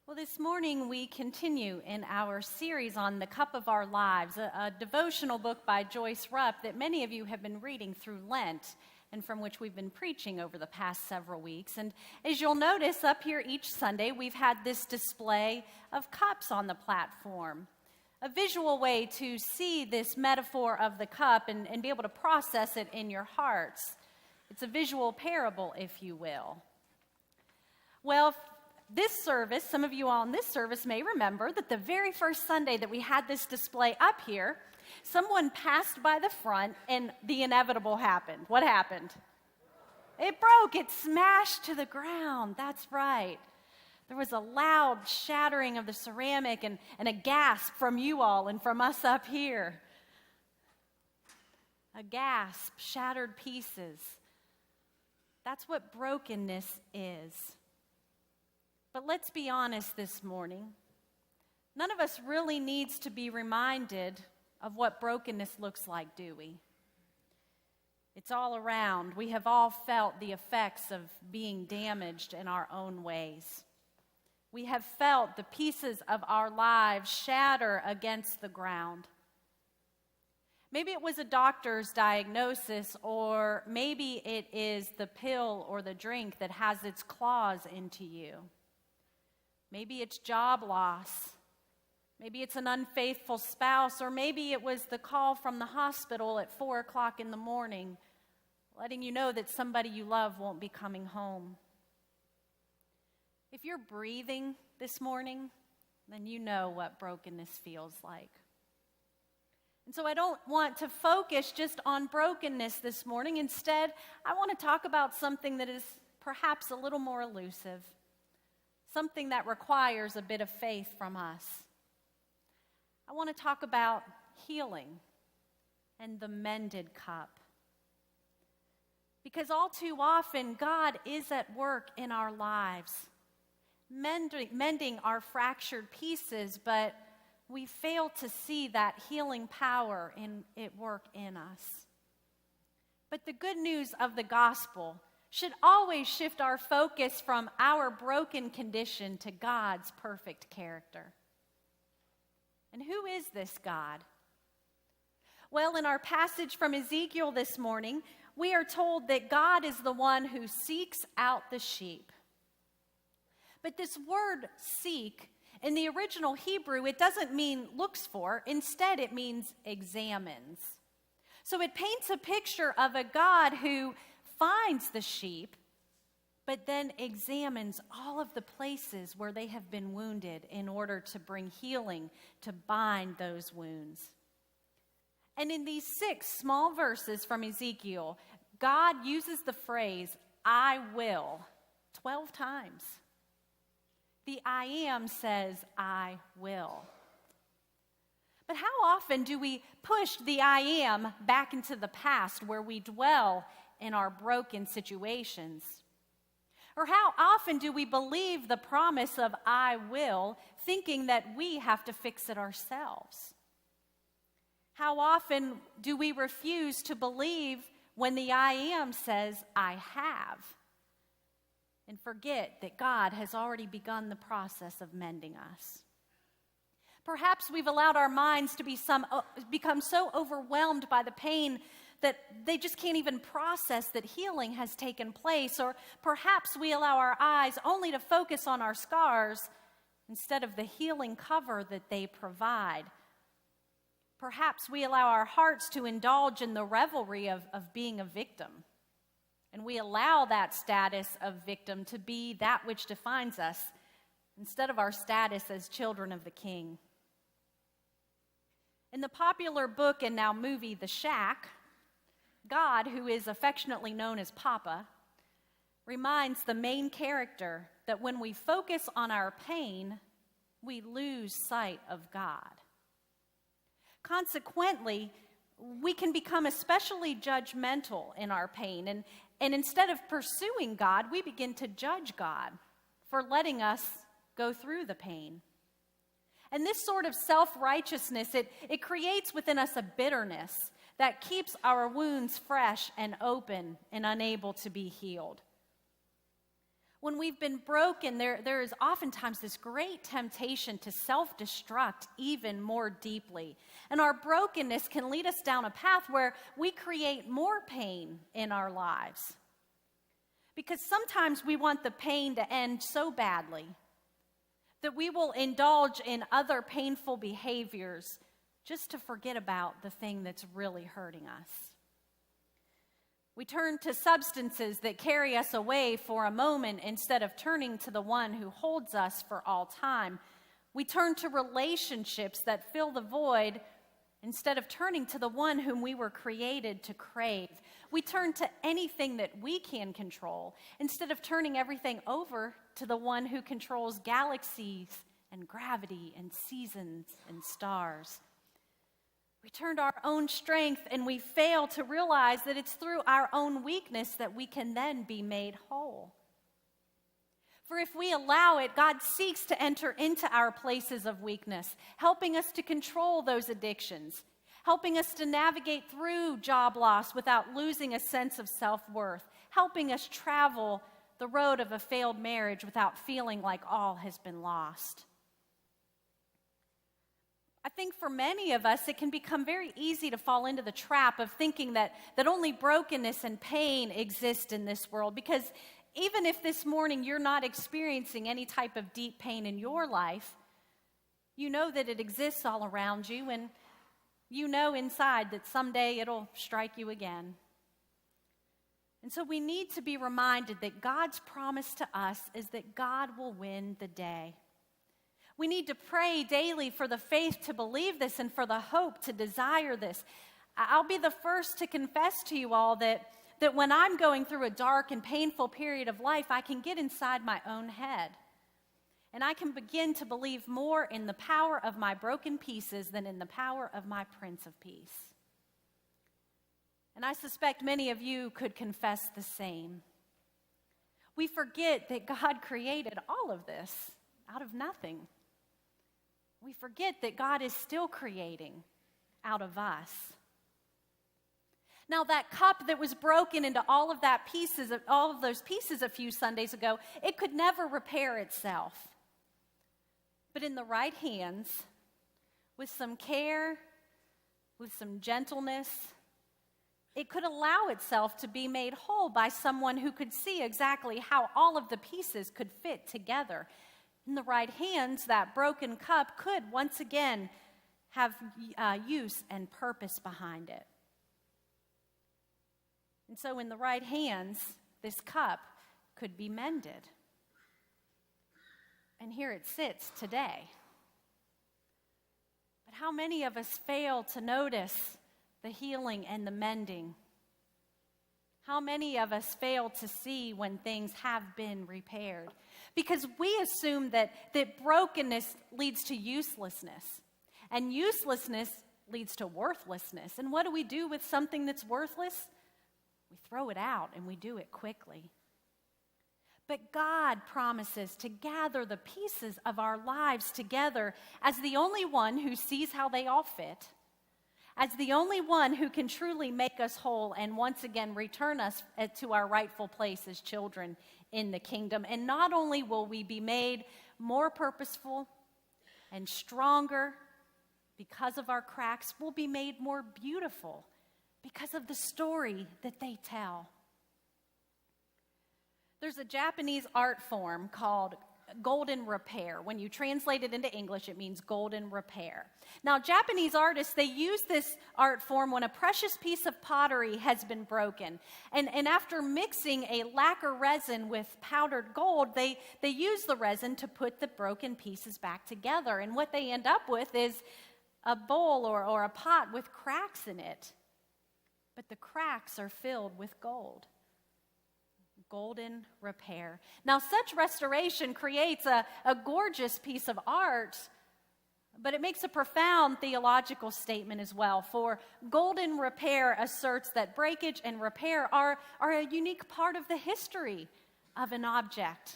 Well, this morning we continue in our series on the Cup of Our Lives, a devotional book by Joyce Rupp that many of you have been reading through Lent and from which we've been preaching over the past several weeks. And as you'll notice, up here each Sunday, we've had this display of cups on the platform, a visual way to see this metaphor of the cup and be able to process it in your hearts. It's a visual parable, if you will. Well, this service, some of you all in this service may remember that the very first Sunday that we had this display up here, someone passed by the front and the inevitable happened. What happened? It broke. It smashed to the ground. That's right. There was a loud shattering of the ceramic and a gasp from you all and from us up here. A gasp, shattered pieces. That's what brokenness is. But let's be honest this morning. None of us really needs to be reminded of what brokenness looks like, do we? It's all around. We have all felt the effects of being damaged in our own ways. We have felt the pieces of our lives shatter against the ground. Maybe it was a doctor's diagnosis, or maybe it is the pill or the drink that has its claws into you. Maybe it's job loss. Maybe it's an unfaithful spouse, or maybe it was the call from the hospital at 4 o'clock in the morning, letting you know that somebody you love won't be coming home. If you're breathing this morning, then you know what brokenness feels like. And so I don't want to focus just on brokenness this morning. Instead, I want to talk about something that is perhaps a little more elusive. Something that requires a bit of faith from us. I want to talk about healing and the mended cup. Because all too often, God is at work in our lives, mending our fractured pieces, but we fail to see that healing power at work in us. But the good news of the gospel should always shift our focus from our broken condition to God's perfect character. And who is this God? Well, in our passage from Ezekiel this morning, we are told that God is the one who seeks out the sheep. But this word seek, in the original Hebrew, it doesn't mean looks for. Instead, it means examines. So it paints a picture of a God who finds the sheep, but then examines all of the places where they have been wounded in order to bring healing, to bind those wounds. And in these 6 small verses from Ezekiel, God uses the phrase, I will, 12 times. The I am says, I will. But how often do we push the I am back into the past where we dwell in our broken situations? Or how often do we believe the promise of I will, thinking that we have to fix it ourselves? How often do we refuse to believe when the I am says I have, and forget that God has already begun the process of mending us? Perhaps we've allowed our minds to become so overwhelmed by the pain that they just can't even process that healing has taken place. Or perhaps we allow our eyes only to focus on our scars instead of the healing cover that they provide. Perhaps we allow our hearts to indulge in the revelry of being a victim. And we allow that status of victim to be that which defines us instead of our status as children of the King. In the popular book and now movie The Shack, God, who is affectionately known as Papa, reminds the main character that when we focus on our pain, we lose sight of God. Consequently, we can become especially judgmental in our pain, and instead of pursuing God, we begin to judge God for letting us go through the pain. And this sort of self-righteousness, it creates within us a bitterness that keeps our wounds fresh and open and unable to be healed. When we've been broken, there is oftentimes this great temptation to self-destruct even more deeply. And our brokenness can lead us down a path where we create more pain in our lives. Because sometimes we want the pain to end so badly that we will indulge in other painful behaviors just to forget about the thing that's really hurting us. We turn to substances that carry us away for a moment instead of turning to the one who holds us for all time. We turn to relationships that fill the void instead of turning to the one whom we were created to crave. We turn to anything that we can control instead of turning everything over to the one who controls galaxies and gravity and seasons and stars. We turn to our own strength and we fail to realize that it's through our own weakness that we can then be made whole. For if we allow it, God seeks to enter into our places of weakness, helping us to control those addictions, helping us to navigate through job loss without losing a sense of self-worth, helping us travel the road of a failed marriage without feeling like all has been lost. I think for many of us, it can become very easy to fall into the trap of thinking that only brokenness and pain exist in this world. Because even if this morning you're not experiencing any type of deep pain in your life, you know that it exists all around you, and you know inside that someday it'll strike you again. And so we need to be reminded that God's promise to us is that God will win the day. We need to pray daily for the faith to believe this and for the hope to desire this. I'll be the first to confess to you all that when I'm going through a dark and painful period of life, I can get inside my own head. And I can begin to believe more in the power of my broken pieces than in the power of my Prince of Peace. And I suspect many of you could confess the same. We forget that God created all of this out of nothing. We forget that God is still creating out of us. Now, that cup that was broken into all of those pieces a few Sundays ago, it could never repair itself. But in the right hands, with some care, with some gentleness, it could allow itself to be made whole by someone who could see exactly how all of the pieces could fit together. In the right hands, that broken cup could once again have use and purpose behind it. And so in the right hands, this cup could be mended. And here it sits today. But how many of us fail to notice the healing and the mending? How many of us fail to see when things have been repaired? Because we assume that brokenness leads to uselessness, and uselessness leads to worthlessness. And what do we do with something that's worthless? We throw it out, and we do it quickly. But God promises to gather the pieces of our lives together as the only one who sees how they all fit, as the only one who can truly make us whole and once again return us to our rightful place as children in the kingdom. And not only will we be made more purposeful and stronger because of our cracks, we'll be made more beautiful because of the story that they tell. There's a Japanese art form called golden repair. When you translate it into English, it means golden repair. Now, Japanese artists, they use this art form when a precious piece of pottery has been broken. And after mixing a lacquer resin with powdered gold, they use the resin to put the broken pieces back together. And what they end up with is a bowl or a pot with cracks in it. But the cracks are filled with gold. Golden repair. Now, such restoration creates a gorgeous piece of art, but it makes a profound theological statement as well. For golden repair asserts that breakage and repair are a unique part of the history of an object.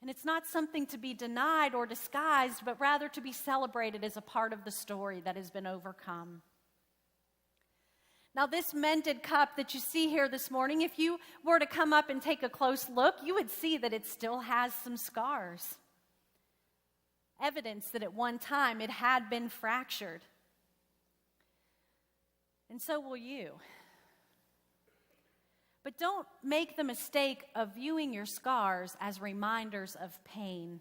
And it's not something to be denied or disguised, but rather to be celebrated as a part of the story that has been overcome. Now, this mended cup that you see here this morning, if you were to come up and take a close look, you would see that it still has some scars. Evidence that at one time it had been fractured. And so will you. But don't make the mistake of viewing your scars as reminders of pain.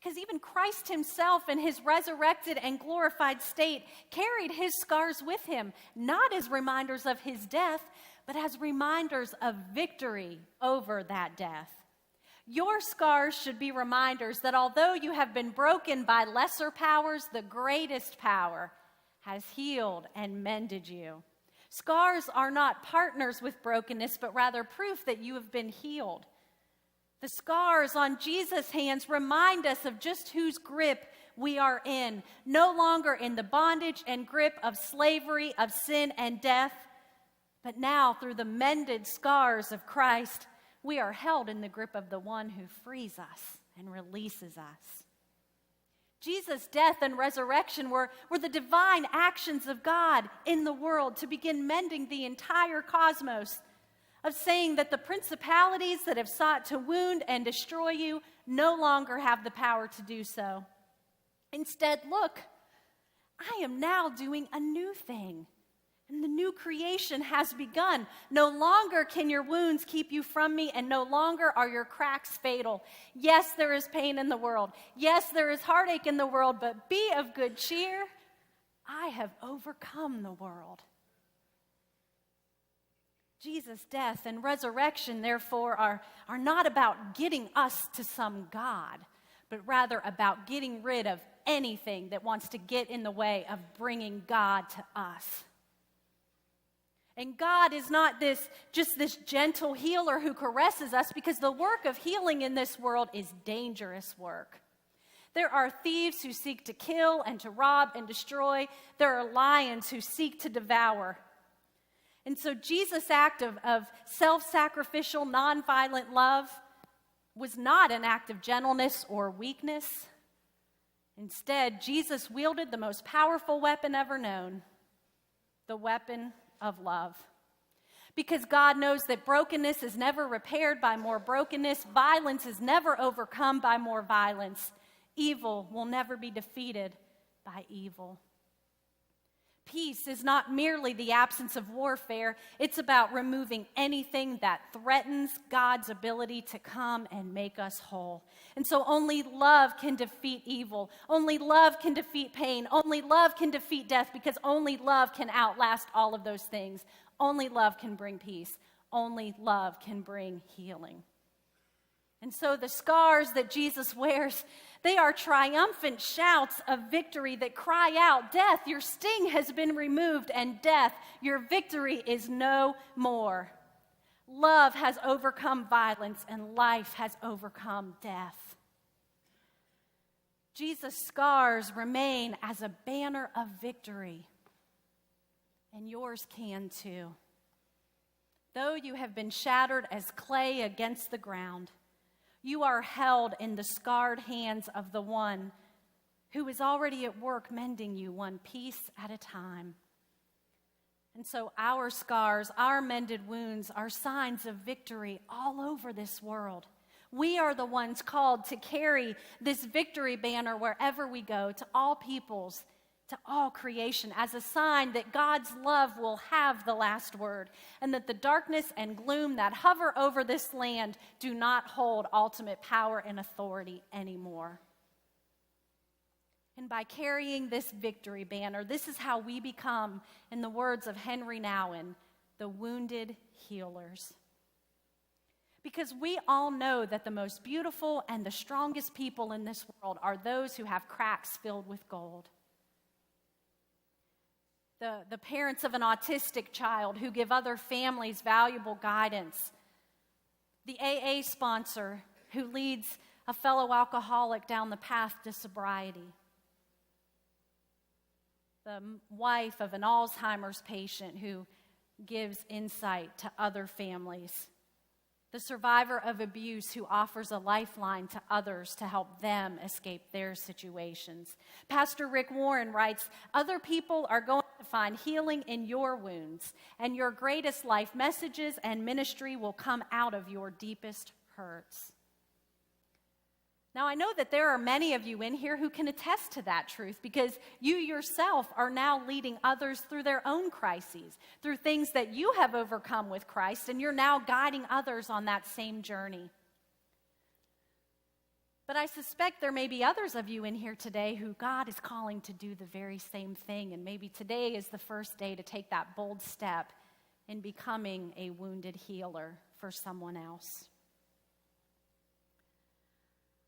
Because even Christ himself in his resurrected and glorified state carried his scars with him, not as reminders of his death, but as reminders of victory over that death. Your scars should be reminders that although you have been broken by lesser powers, the greatest power has healed and mended you. Scars are not partners with brokenness, but rather proof that you have been healed. The scars on Jesus' hands remind us of just whose grip we are in, no longer in the bondage and grip of slavery, of sin and death, but now through the mended scars of Christ, we are held in the grip of the one who frees us and releases us. Jesus' death and resurrection were the divine actions of God in the world to begin mending the entire cosmos, of saying that the principalities that have sought to wound and destroy you no longer have the power to do so. Instead, look, I am now doing a new thing, and the new creation has begun. No longer can your wounds keep you from me, and no longer are your cracks fatal. Yes, there is pain in the world. Yes, there is heartache in the world, but be of good cheer. I have overcome the world. Jesus' death and resurrection, therefore, are not about getting us to some God, but rather about getting rid of anything that wants to get in the way of bringing God to us. And God is not just this gentle healer who caresses us, because the work of healing in this world is dangerous work. There are thieves who seek to kill and to rob and destroy. There are lions who seek to devour. And so Jesus' act of self-sacrificial, nonviolent love was not an act of gentleness or weakness. Instead, Jesus wielded the most powerful weapon ever known, the weapon of love. Because God knows that brokenness is never repaired by more brokenness, violence is never overcome by more violence, evil will never be defeated by evil. Peace is not merely the absence of warfare. It's about removing anything that threatens God's ability to come and make us whole. And so only love can defeat evil. Only love can defeat pain. Only love can defeat death, because only love can outlast all of those things. Only love can bring peace. Only love can bring healing. And so the scars that Jesus wears, they are triumphant shouts of victory that cry out, death, your sting has been removed, and death, your victory is no more. Love has overcome violence, and life has overcome death. Jesus' scars remain as a banner of victory, and yours can too. Though you have been shattered as clay against the ground, you are held in the scarred hands of the one who is already at work mending you one piece at a time. And so our scars, our mended wounds, are signs of victory all over this world. We are the ones called to carry this victory banner wherever we go, to all peoples, to all creation, as a sign that God's love will have the last word, and that the darkness and gloom that hover over this land do not hold ultimate power and authority anymore. And by carrying this victory banner, this is how we become, in the words of Henry Nouwen, the wounded healers. Because we all know that the most beautiful and the strongest people in this world are those who have cracks filled with gold. The parents of an autistic child who give other families valuable guidance. The AA sponsor who leads a fellow alcoholic down the path to sobriety. The wife of an Alzheimer's patient who gives insight to other families. the survivor of abuse who offers a lifeline to others to help them escape their situations. Pastor Rick Warren writes, "Other people are going to find healing in your wounds, and your greatest life messages and ministry will come out of your deepest hurts." Now, I know that there are many of you in here who can attest to that truth because you yourself are now leading others through their own crises, through things that you have overcome with Christ, and you're now guiding others on that same journey. But I suspect there may be others of you in here today who God is calling to do the very same thing, and maybe today is the first day to take that bold step in becoming a wounded healer for someone else.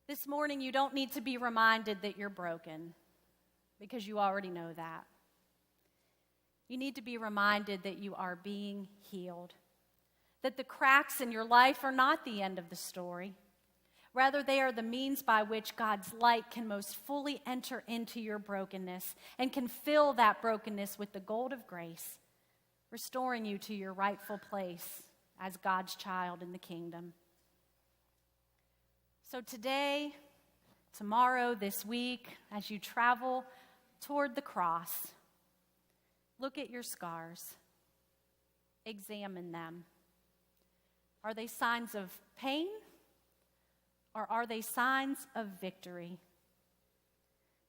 This morning, you don't need to be reminded that you're broken, because you already know that. You need to be reminded that you are being healed, that the cracks in your life are not the end of the story. Rather, they are the means by which God's light can most fully enter into your brokenness and can fill that brokenness with the gold of grace, restoring you to your rightful place as God's child in the kingdom. So today, tomorrow, this week, as you travel toward the cross, look at your scars. Examine them. Are they signs of pain, or are they signs of victory?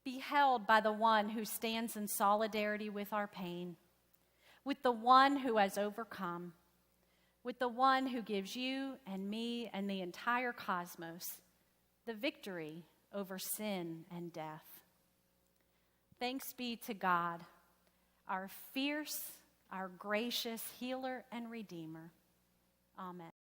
Be held by the one who stands in solidarity with our pain, with the one who has overcome, with the one who gives you and me and the entire cosmos the victory over sin and death. Thanks be to God, our fierce, our gracious healer and redeemer. Amen.